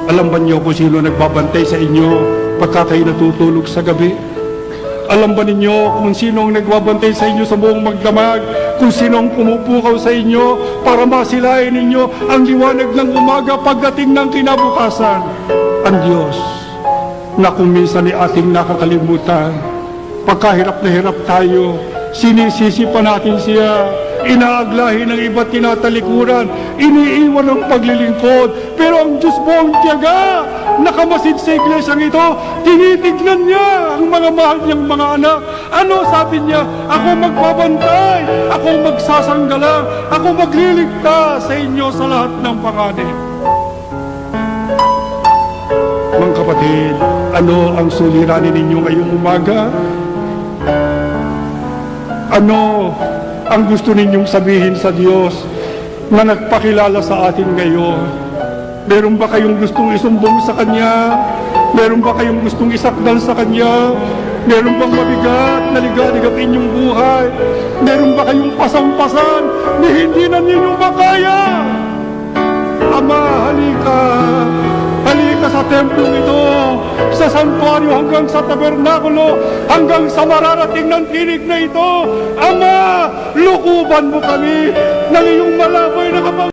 Alam ba niyo kung sino nagbabantay sa inyo pagka kayo natutulog sa gabi? Alam ba ninyo kung sino ang nagbabantay sa inyo sa buong magdamag? Kung sino ang pumupukaw sa inyo para masilayan ninyo ang liwanag ng umaga pagdating ng kinabukasan? Ang Diyos na kung minsan ay ating nakakalimutan. Pagkahirap na hirap tayo, sinisisi pa natin siya. Inaaglahin ng iba't tinatalikuran, iniiwan ang paglilingkod. Pero ang Diyos buong tiyaga, nakamasid sa iglesyang ito, tinitignan niya ang mga mahal niyang mga anak. Ano sabi niya? Ako magbabantay, ako magsasanggala, ako magliligtas sa inyo sa lahat ng panganib. Mga kapatid, ano ang suliranin ninyo ngayong umaga? Ano ang gusto ninyong sabihin sa Diyos na nagpakilala sa atin ngayon? Meron ba kayong gustong isumbong sa Kanya? Meron ba kayong gustong isakdal sa Kanya? Meron bang mabigat na ligalig ang inyong buhay? Meron ba kayong pasampasan na hindi na ninyo makaya? Ama, halika! Halika sa templong ito, sa santuaryo hanggang sa tabernakulo, hanggang sa mararating ng tinig na ito. Ama, lukuban mo kami ng iyong malaboy na kapag